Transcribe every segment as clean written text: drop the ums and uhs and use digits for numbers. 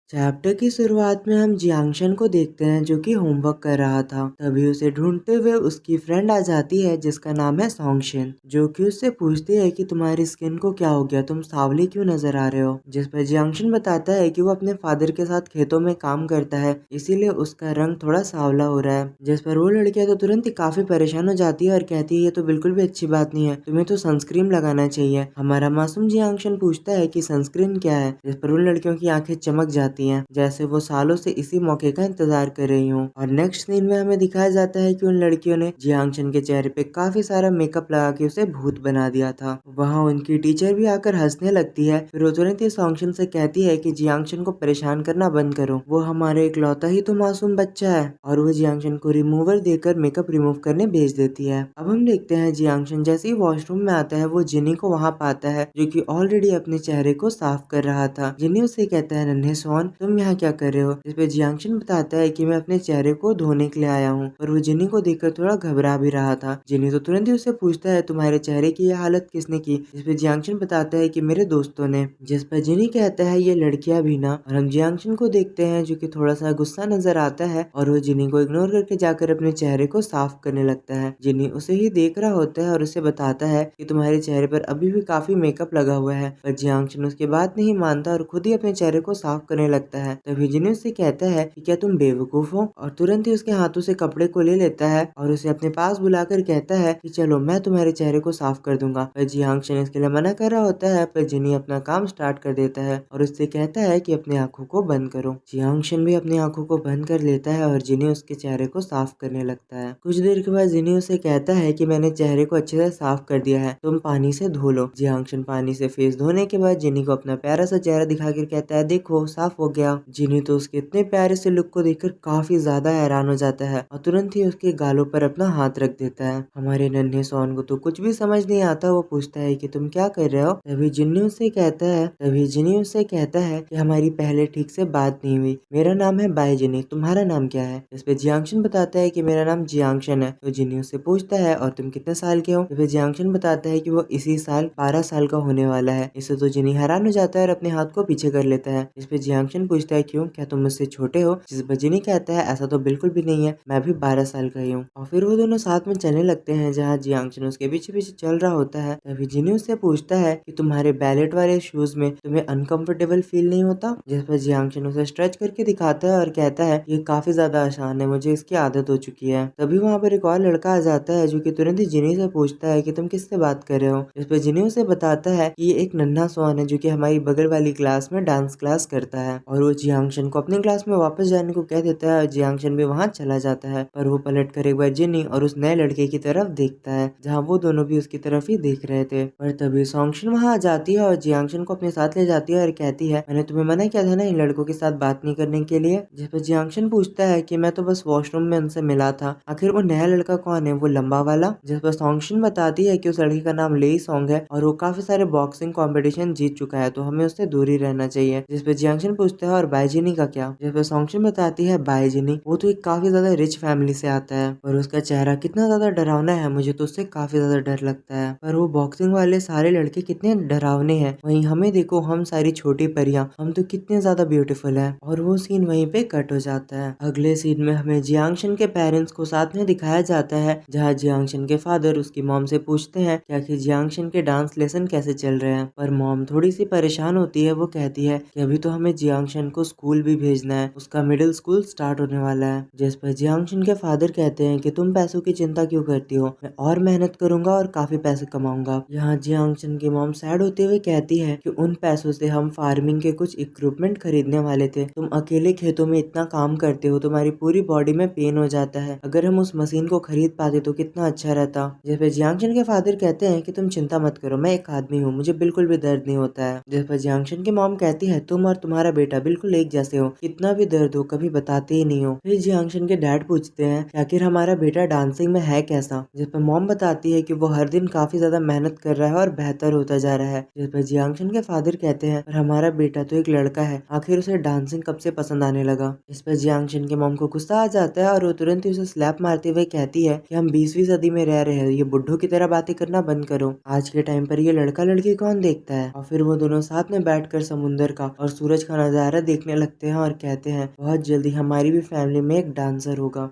Chapter की शुरुआत में हम जियांगशन को देखते हैं जो कि होमवर्क कर रहा था। तभी उसे ढूंढते हुए उसकी फ्रेंड आ जाती है जिसका नाम है सोंगशिन, जो कि उससे पूछती है कि तुम्हारी स्किन को क्या हो गया, तुम सांवली क्यों नजर आ रहे हो। जिस पर जियांगशन बताता है कि वो अपने फादर के साथ खेतों में काम करता है, इसीलिए उसका रंग थोड़ा सांवला हो रहा है। जिस पर वो लड़कियां तो तुरंत ही काफी परेशान हो जाती है और कहती है ये तो बिल्कुल भी अच्छी बात नहीं है, तुम्हें तो सनस्क्रीन लगाना चाहिए। हमारा मासूम जियांगशन पूछता है कि सनस्क्रीन क्या है, जिस पर उन लड़कियों की आंखें चमक जाती हैं जैसे वो सालों से इसी मौके का इंतजार कर रही हूँ। और नेक्स्ट सीन में हमें दिखाया जाता है कि उन लड़कियों ने जियांगशन के चेहरे पे काफी सारा मेकअप लगा के उसे भूत बना दिया था। वहाँ उनकी टीचर भी आकर हंसने लगती है। फिर वो तुरंत ही सोंगशिन से कहती है कि जियांगशन को परेशान करना बंद करो, वो हमारे इकलौता ही तो मासूम बच्चा है। और वो जियांगशन को रिमूवर देकर मेकअप रिमूव करने भेज देती है। अब हम देखते हैं जियांगशन जैसे ही वॉशरूम में आता है वो जिनी को वहाँ पाता है जो कि ऑलरेडी अपने चेहरे को साफ कर रहा था। जिनी उससे कहता है नन्हे स्वान तुम यहाँ क्या कर रहे हो। इस पे जियांगशन बताता है कि मैं अपने चेहरे को धोने के लिए आया हूँ। और वो जिनी को देखकर थोड़ा घबरा भी रहा था। जिनी तो तुरंत ही उससे पूछता है तुम्हारे चेहरे की यह हालत किसने की। इस पे जियांगशन बताता है कि मेरे दोस्तों ने। जिस पर जिनी कहता है ये लड़कियां भी ना। और हम जियांगशन को देखते हैं जो कि थोड़ा सा गुस्सा नजर आता है और वो जिनी को इग्नोर करके जाकर अपने चेहरे को साफ करने लगता है। जिनी उसे ही देख रहा होता है और उसे बताता है कि तुम्हारे चेहरे पर अभी भी काफी मेकअप लगा हुआ है। पर जियांगशन उसके बात नहीं मानता और खुद ही अपने चेहरे को साफ करने लगता है। तभी जिनी उससे कहता है कि क्या तुम बेवकूफ हो, और तुरंत ही उसके हाथों से कपड़े को ले लेता है और उसे अपने पास बुलाकर कहता है कि चलो मैं तुम्हारे चेहरे को साफ कर दूंगा। पर जियांगशन इसके लिए मना कर रहा होता है। पर जिनी अपना काम स्टार्ट कर देता है और उससे कहता है कि अपनी आंखों को बंद करो। जियांगशन भी अपनी आंखों को बंद कर लेता है और जिनी उसके चेहरे को साफ करने लगता है। कुछ देर के बाद जिनी उसे कहता है कि मैंने चेहरे को अच्छे से साफ कर दिया है, तुम पानी से धो लो। जियांगशन पानी से फेस धोने के बाद जिनी को अपना प्यारा सा चेहरा दिखाकर कहता है देखो साफ हो गया। जिनी तो उसके इतने प्यारे से लुक को देखकर काफी ज्यादा हैरान हो जाता है और तुरंत ही उसके गालों पर अपना हाथ रख देता है। हमारे नन्हे सोन को तो कुछ भी समझ नहीं आता। वो पूछता है कि तुम क्या कर रहे हो। तभी जिनी उससे कहता है कि हमारी पहले ठीक से बात नहीं हुई, मेरा नाम है बाय जिनी, तुम्हारा नाम क्या है। इस पे जियांगशन बताता है कि मेरा नाम जियांगशन है। तो जिनी उससे पूछता है और तुम कितने साल के हो। तो फिर जियांगशन बताता है कि वो इसी साल 12 साल का होने वाला है। इससे तो जिनी हैरान हो जाता है और अपने हाथ को पीछे कर लेता है। इस पे जियांगशन पूछता है क्यों, क्या तुम मुझसे छोटे हो। जिस पर जिनी कहता है ऐसा तो बिल्कुल भी नहीं है, मैं भी 12 साल का ही हूँ। और फिर वो दोनों साथ में चलने लगते हैं जहाँ जियांगशन उसके पीछे पीछे चल रहा होता है। तभी जिनी उससे पूछता है कि तुम्हारे बैलेट वाले शूज में तुम्हें अनकंफर्टेबल फील नहीं होता। जिस पर जियांगशन उसे स्ट्रेच करके दिखाता है और कहता है ये काफी ज्यादा आसान है, मुझे इसकी आदत हो चुकी है। तभी वहाँ पर एक और लड़का आ जाता है जो कि तुरंत ही जिनी से पूछता है कि तुम किससे बात कर रहे हो। इस पर जिनी उसे बताता है कि ये एक नन्हा स्वान है जो कि हमारी बगल वाली क्लास में डांस क्लास करता है। और वो जियांगशन को अपनी क्लास में वापस जाने को कह देता है और जियांगशन भी वहाँ चला जाता है। पर वो पलट कर एक बार जिनी और उस नए लड़के की तरफ देखता है जहाँ वो दोनों भी उसकी तरफ ही देख रहे थे। पर तभी सोंगशिन वहाँ आ जाती है और जियांगशन को अपने साथ ले जाती है और कहती है मैंने तुम्हें मना किया था ना इन लड़कों के साथ बात नहीं करने के लिए। जिस पर जियांगशन पूछता है कि मैं तो बस वॉशरूम में उनसे मिला था, आखिर वो नया लड़का कौन है, वो लंबा वाला। जिस पर सोंगशिन बताती है कि उस लड़के का नाम लेई सोंग है और वो काफी सारे बॉक्सिंग कॉम्पिटिशन जीत चुका है, तो हमें उससे दूर ही रहना चाहिए। जिस पर जियांगशन पूछता है और बायजिनी का क्या। जिस पर सोंगशिन बताती है बायजिनी वो तो एक काफी ज्यादा रिच फैमिली से आता है और उसका चेहरा कितना ज्यादा डरावना है, मुझे तो उससे काफी ज्यादा डर लगता है। पर वो बॉक्सिंग वाले सारे लड़के कितने डरावने हैं, वहीं हमें देखो हम सारी छोटी परियां, हम तो कितने ज्यादा ब्यूटीफुल है। और वो सीन वहीं पे कट हो जाता है। अगले सीन में हमें जियांगशन के पेरेंट्स को साथ में दिखाया जाता है जहाँ जियांगशन के फादर उसकी मॉम से पूछते हैं कि आखिर जियांगशन के डांस लेसन कैसे चल रहे हैं। पर मॉम थोड़ी सी परेशान होती है। वो कहती है कि अभी तो हमें जियांगशन को स्कूल भी भेजना है, उसका मिडिल स्कूल स्टार्ट होने वाला है। जिस पर जियांगशन के फादर कहते हैं कि तुम पैसों की चिंता क्यों करती हो, मैं और मेहनत करूंगा और काफी पैसे कमाऊंगा। यहाँ जियांगशन की मॉम सैड होते हुए कहती है कि उन पैसों से हम फार्मिंग के कुछ इक्विपमेंट खरीदने वाले थे, तुम अकेले खेतों में इतना काम करते हो, तुम्हारी पूरी बॉडी में पेन हो जाता है, अगर हम उस मशीन को खरीद पाते तो कितना अच्छा रहता। जिस पर जियांगशन के फादर कहते हैं कि तुम चिंता मत करो, मैं एक आदमी हूँ, मुझे बिल्कुल भी दर्द नहीं होता है। जिस पर जियांगशन की मॉम कहती है तुम और तुम्हारा बेटा बिल्कुल एक जैसे हो, कितना भी दर्द हो कभी बताते ही नहीं हो। फिर जियांगशन के डैड पूछते हैं कि आखिर हमारा बेटा डांसिंग में है कैसा। जिस पर मॉम बताती है कि वो हर दिन काफी ज्यादा मेहनत कर रहा है और बेहतर होता जा रहा है। जिस पर जियांगशन के फादर कहते हैं पर हमारा बेटा तो एक लड़का है, आखिर उसे डांसिंग कब से पसंद आने लगा। इस पर जियांगशन के मॉम को गुस्सा आ जाता है और वो तुरंत ही उसे स्लैप मारते हुए कहती है कि हम 20वीं सदी में रह रहे हैं, ये बुड्ढों की तरह बातें करना बंद करो, आज के टाइम पर ये लड़का लड़की कौन देखता है। और फिर वो दोनों साथ में बैठकर समुंदर का और सूरज का नजारा नज़ारा देखने लगते हैं और कहते हैं बहुत जल्दी हमारी भी फैमिली में एक डांसर होगा।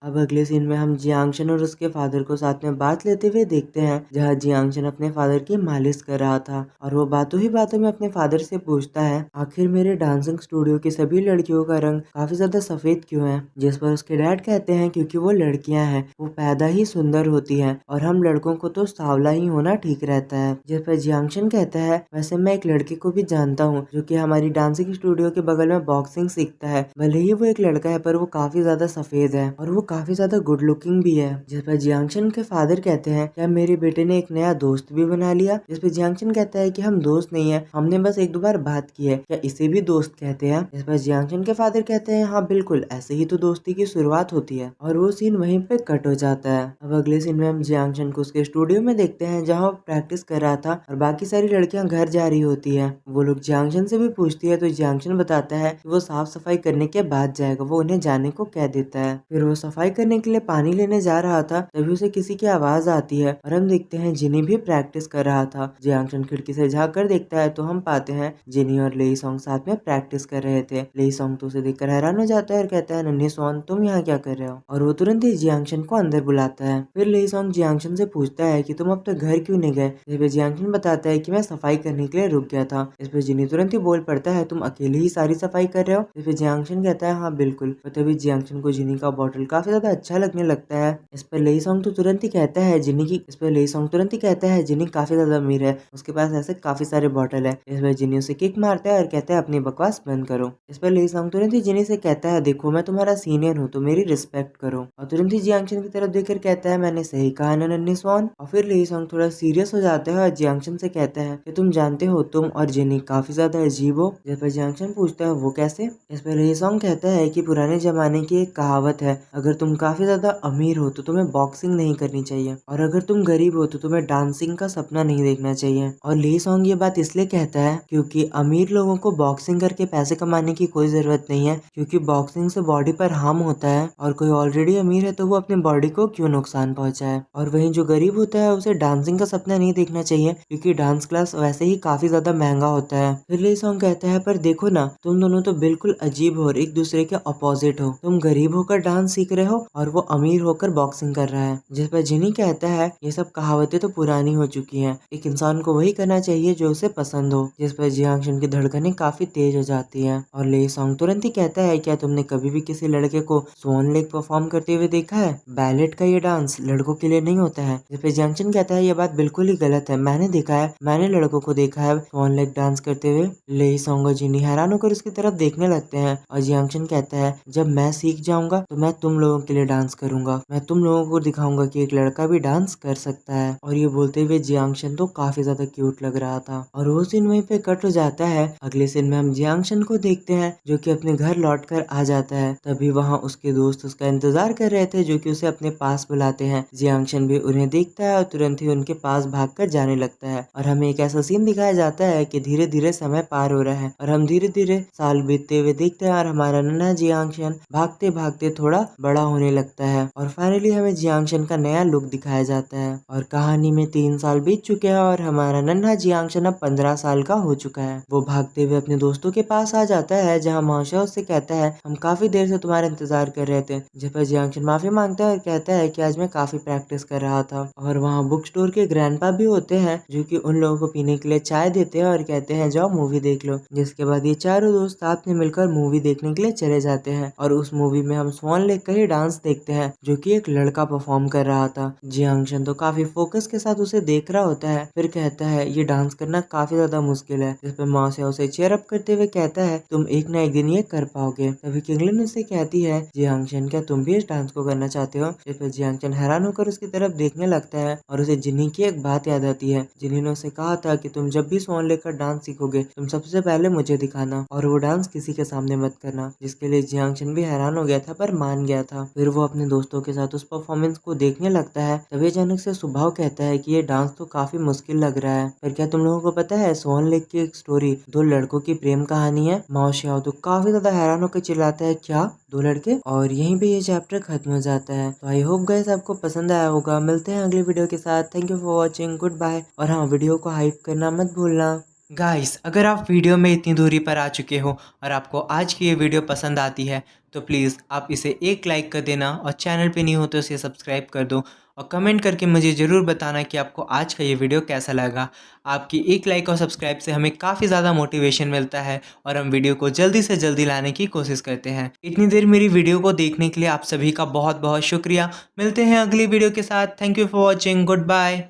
अब अगले सीन में हम जियांगशन और उसके फादर को साथ में बात लेते हुए देखते हैं, जहाँ जियांगशन अपने फादर की मालिश कर रहा था और वो बातों ही बातों में अपने फादर से पूछता है आखिर मेरे डांसिंग स्टूडियो की सभी लड़कियों का रंग काफी ज्यादा सफेद क्यों है। जिस पर उसके डैड कहते हैं क्योंकि वो लड़कियां हैं, वो पैदा ही सुंदर होती हैं और हम लड़कों को तो सांवला ही होना ठीक रहता है। जिस पर जियांगशन कहता है वैसे मैं एक लड़के को भी जानता हूँ जो कि हमारी डांसिंग स्टूडियो के बगल में बॉक्सिंग सीखता है, भले ही वो एक लड़का है पर वो काफी ज्यादा सफेद है और वो काफी ज्यादा गुड लुकिंग भी है। जिस पर जियांगशन के फादर कहते हैं क्या मेरे बेटे ने एक नया दोस्त भी बना लिया। जिस पर जियांगशन कहता है कि हम दोस्त नहीं है, हमने बस एक दो बार बात की है, क्या इसे भी दोस्त कहते हैं। जिस पर जियांगशन के फादर कहते हैं हाँ बिल्कुल, ऐसे ही तो दोस्ती की शुरुआत होती है। और वो सीन वहीं पे कट हो जाता है। अब अगले सीन में हम जियांगशन को उसके स्टूडियो में देखते हैं जहाँ वो प्रैक्टिस कर रहा था और बाकी सारी लड़कियां घर जा रही होती है। वो लोग जियांगशन से भी पूछती है तो जियांगशन बताता है कि वो साफ सफाई करने के बाद जाएगा, वो उन्हें जाने को कह देता है। फिर वो सफाई करने के लिए पानी लेने जा रहा था, तभी उसे किसी की आवाज आती है और हम देखते हैं जिनी भी प्रैक्टिस कर रहा था। जियांगशन खिड़की से झाँक कर देखता है तो हम पाते हैं जिनी और लेई सॉन्ग साथ में प्रैक्टिस कर रहे थे। लेई सॉन्ग तो उसे देखकर हैरान हो जाता है और कहता है नन्ही सोन तुम यहाँ क्या कर रहे हो, और वो तुरंत ही जियांगशन को अंदर बुलाता है। फिर लेई सॉन्ग जियांगशन से पूछता है कि तुम अब तक घर क्यों नहीं गए। इस पे जियांगशन बताता है कि मैं सफाई करने के लिए रुक गया था। इस पे जिनी तुरंत ही बोल पड़ता है तुम अकेले ही सारी सफाई कर रहे हो। इस पे जियांगशन कहता है हाँ बिल्कुल। तभी जियांगशन को जिनी का बॉटल काफी ज्यादा अच्छा लगने लगता है। इस पर लेई सॉन्ग तो तुरंत ही कहता है जिनी की इस पर लेई सॉन्ग तुरंत ही कहता है जिनी काफी ज्यादा अमीर है, उसके पास ऐसे काफी सारे बॉटल है। इस पर जिनी उसे किक मारता है और कहता है अपनी बकवास बंद करो। इस पर लेई सॉन्ग तुरंत ही जिनी से कहता है देखो मैं तुम्हारा सीनियर हूँ तो मेरी रिस्पेक्ट करो। और तुरंत ही जियांगशन की तरफ देखकर कहता है मैंने सही कहा ना नन्ही स्वान। और फिर लेई सॉन्ग थोड़ा सीरियस हो जाता है और जियांगशन से कहता है कि तुम जानते हो तुम और जिनी काफी ज्यादा अजीब हो। जिस पर जियांगशन पूछता है वो कैसे। इस पर लेई सॉन्ग कहता है कि पुराने जमाने की एक कहावत है अगर तुम काफी ज्यादा अमीर हो तो तुम्हें बॉक्सिंग नहीं करनी चाहिए और अगर तुम गरीब हो तो तुम्हें डांसिंग का सपना नहीं देखना चाहिए। और लेई सॉन्ग ये बात इसलिए कहता है क्योंकि अमीर लोगों को बॉक्सिंग करके पैसे कमाने की कोई जरूरत नहीं है, क्योंकि बॉक्सिंग से बॉडी पर हार्म होता है और कोई ऑलरेडी अमीर है तो वो अपने बॉडी को क्यों नुकसान पहुंचाए। और वहीं जो गरीब होता है उसे डांसिंग का सपना नहीं देखना चाहिए क्योंकि डांस क्लास वैसे ही काफी ज्यादा महंगा होता है। फिर लेई सॉन्ग कहता है पर देखो ना तुम दोनों तो बिल्कुल अजीब हो और एक दूसरे के अपोजिट हो, तुम गरीब होकर डांस सीख रहे हो और वो अमीर होकर बॉक्सिंग कर रहा है। जिस पर जिनी कहता है ये सब कहावतें तो पुरानी हो चुकी हैं, एक इंसान को वही करना चाहिए जो उसे पसंद हो। जिस पर जियांगशन की धड़कनें काफी तेज हो जाती हैं और लेई सॉन्ग तुरंत ही कहता है क्या तुमने कभी भी किसी लड़के को स्वान लेक परफॉर्म करते हुए देखा है। बैलेट का ये डांस लड़कों के लिए नहीं होता है। जिस पर जियांगशन कहता है ये बात बिल्कुल ही गलत है, मैंने देखा है, मैंने लड़कों को देखा है स्वान लेक डांस करते हुए। लेई सॉन्ग और जिनी हैरान होकर उसकी तरफ देखने लगते हैं और जियांगशन कहता है जब मैं सीख जाऊंगा तो मैं तुम लोगों के लिए डांस करूंगा, मैं तुम लोगों को दिखाऊंगा कि एक लड़का भी डांस कर सकता है। और ये बोलते हुए जियांगशन तो काफी ज्यादा क्यूट लग रहा था। और वो सीन वहीं पे कट हो जाता है। अगले सीन में हम जियांगशन को देखते हैं जो कि अपने घर लौट कर आ जाता है। तभी वहाँ उसके दोस्त उसका इंतजार कर रहे थे जो कि उसे अपने पास बुलाते हैं। जियांगशन भी उन्हें देखता है और तुरंत ही उनके पास भागकर जाने लगता है और हमें एक ऐसा सीन दिखाया जाता है कि धीरे धीरे समय पार हो रहा है और हम धीरे धीरे साल बीतते हुए देखते हैं और हमारा नन्हा जियांगशन भागते भागते थोड़ा बड़ा होने लगता है और फाइनली हमें जियांगशन का नया लुक दिखाया जाता है। और कहानी में 3 साल बीत चुके हैं और हमारा नन्हा जियांगशन अब 15 साल का हो चुका है। वो भागते हुए अपने दोस्तों के पास आ जाता है जहाँ माशा उससे कहता है हम काफी देर से तुम्हारा इंतजार कर रहे थे। जिस पर जियांगशन माफी मांगता है और कहता है कि आज मैं काफी प्रैक्टिस कर रहा था। और वहाँ बुक स्टोर के ग्रैंडपा भी होते हैं जो कि उन लोगों को पीने के लिए चाय देते हैं और कहते हैं जाओ मूवी देख लो। जिसके बाद ये चारों दोस्त साथ में मिलकर मूवी देखने के लिए चले जाते हैं और उस मूवी में हम स्वान लेक का ही डांस देखते हैं जो कि एक लड़का परफॉर्म कर रहा था। जियांगशन तो काफी फोकस के साथ उसे देख रहा होता है, फिर कहता है ये डांस करना काफी ज्यादा मुश्किल है। जिस पर माशा उसे चेयर अप करते हुए कहता है तुम एक ना एक दिन ये कर पाओगे। तभी किंगलिन उससे कहती है जियांगशन क्या तुम भी इस डांस को करना चाहते हो। जिस पर जियांगशन हैरान होकर उसकी तरफ देखने लगता है और उसे जिनी की एक बात याद आती है। जिनी ने उसे कहा था कि तुम जब भी स्वान लेक का डांस सीखोगे तुम सबसे पहले मुझे दिखाना और वो डांस किसी के सामने मत करना। जिसके लिए जियांगशन भी हैरान हो गया था पर मान गया था। फिर वो अपने दोस्तों के साथ उस परफॉर्मेंस को देखने लगता है। तभी अचानक से सुभाव कहता है कि ये डांस तो काफी मुश्किल लग रहा है, पर क्या तुम लोगों को पता है स्वान लेक की एक स्टोरी 2 लड़कों की प्रेम कहानी है। माओ श्याओ तो काफी ज्यादा हैरान होकर चिल्लाता है क्या 2 लड़के। और यहीं पे ये चैप्टर खत्म हो जाता है। तो आई होप गाइस आपको पसंद आया होगा। मिलते हैं अगले वीडियो के साथ। Thank you for watching, goodbye. और हाँ, वीडियो को हाइप करना मत भूलना। गाइस, अगर आप वीडियो में इतनी दूरी पर आ चुके हो और आपको आज की ये वीडियो पसंद आती है तो प्लीज़ आप इसे एक लाइक कर देना और चैनल पे नहीं हो तो इसे सब्सक्राइब कर दो और कमेंट करके मुझे ज़रूर बताना कि आपको आज का ये वीडियो कैसा लगा। आपकी एक लाइक और सब्सक्राइब से हमें काफ़ी ज़्यादा मोटिवेशन मिलता है और हम वीडियो को जल्दी से जल्दी लाने की कोशिश करते हैं। इतनी देर मेरी वीडियो को देखने के लिए आप सभी का बहुत बहुत शुक्रिया। मिलते हैं अगली वीडियो के साथ। Thank you for watching. Good bye.